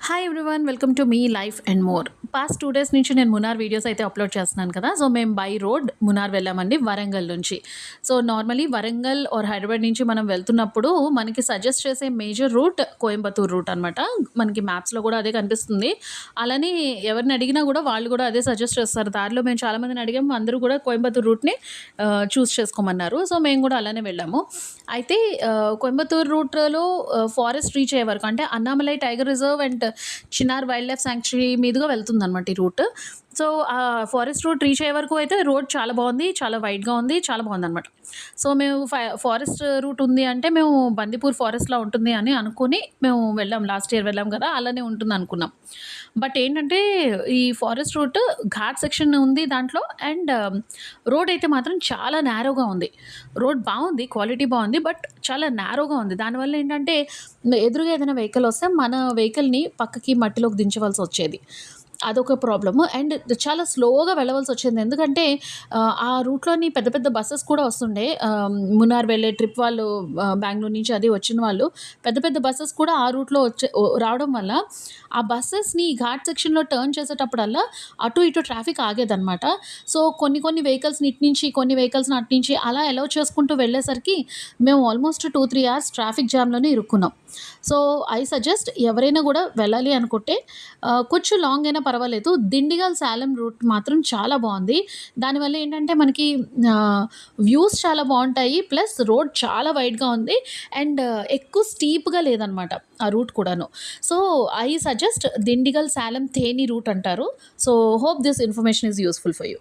Hi everyone, welcome to me life and more. Past 2 days నుంచి నేను Munnar videos అయితే upload చేస్తున్నాను కదా. సో మేము బై రోడ్ మునార్ వెళ్ళామండి వరంగల్ నుంచి. So normally Warangal or Hyderabad నుంచి మనం వెళ్తున్నప్పుడు మనకి సజెస్ట్ చేసే మేజర్ రూట్ కోయంబత్తూర్ రూట్ అనమాట. మనకి మ్యాప్స్లో కూడా అదే కనిపిస్తుంది. అలానే ఎవరిని అడిగినా కూడా వాళ్ళు కూడా అదే సజెస్ట్ చేస్తారు. దారిలో మేము చాలామందిని అడిగాము, అందరూ కూడా కోయంబత్తూర్ రూట్ని చూస్ చేసుకోమన్నారు. సో మేము కూడా అలానే వెళ్ళాము. అయితే కోయంబత్తూర్ రూట్లో ఫారెస్ట్ రీచ్ అయ్యే వరకు, అంటే Annamalai tiger reserve and Chinnar wild life sanctuary మీదుగా వెళ్తుందనమాట ఈ రూట్. సో ఆ ఫారెస్ట్ రూట్ రీచ్ అయ్యే వరకు అయితే రోడ్ చాలా బాగుంది, చాలా వైడ్గా ఉంది, చాలా బాగుందనమాట. సో మేము ఫారెస్ట్ రూట్ ఉంది అంటే మేము బందీపూర్ ఫారెస్ట్లా ఉంటుంది అని అనుకుని మేము వెళ్ళాం. లాస్ట్ ఇయర్ వెళ్ళాం కదా, అలానే ఉంటుంది అనుకున్నాం. బట్ ఏంటంటే ఈ ఫారెస్ట్ రూట్ ఘాట్ సెక్షన్ ఉంది దాంట్లో. అండ్ రోడ్ అయితే మాత్రం చాలా నేరోగా ఉంది. రోడ్ బాగుంది, క్వాలిటీ బాగుంది, బట్ చాలా నేరోగా ఉంది. దానివల్ల ఏంటంటే ఎదురుగా ఏదైనా వెహికల్ వస్తే మన వెహికల్ని పక్కకి మట్టిలోకి దించవలసి వచ్చేది. అదొక ప్రాబ్లము. అండ్ చాలా స్లోగా వెళ్ళవలసి వచ్చింది. ఎందుకంటే ఆ రూట్లోని పెద్ద పెద్ద బస్సెస్ కూడా వస్తుండే. మున్నార్ వెళ్ళే ట్రిప్ వాళ్ళు, బెంగళూరు నుంచి అది వచ్చిన వాళ్ళు, పెద్ద పెద్ద బస్సెస్ కూడా ఆ రూట్లో రావడం వల్ల ఆ బస్సెస్ని ఘాట్ సెక్షన్లో టర్న్ చేసేటప్పుడల్లా అటు ఇటు ట్రాఫిక్ ఆగేదనమాట. సో కొన్ని కొన్ని వెహికల్స్ని ఇటు నుంచి, కొన్ని వెహికల్స్ని అటు నుంచి అలా అలౌ చేసుకుంటూ వెళ్ళేసరికి మేము ఆల్మోస్ట్ 2-3 అవర్స్ ట్రాఫిక్ జామ్లోనే ఇరుక్కున్నాం. సో ఐ సజెస్ట్ ఎవరైనా కూడా వెళ్ళాలి అనుకుంటే కొంచెం లాంగ్ అయినా పర్వాలేదు, దిండిగల్ సాలెం రూట్ మాత్రం చాలా బాగుంది. దానివల్ల ఏంటంటే మనకి వ్యూస్ చాలా బాగుంటాయి, ప్లస్ రోడ్ చాలా వైడ్గా ఉంది. అండ్ ఎక్కువ స్టీప్గా లేదనమాట ఆ రూట్ కూడాను. So I suggest Dindigul Salem తేని రూట్ అంటారు. So hope this information is useful for you.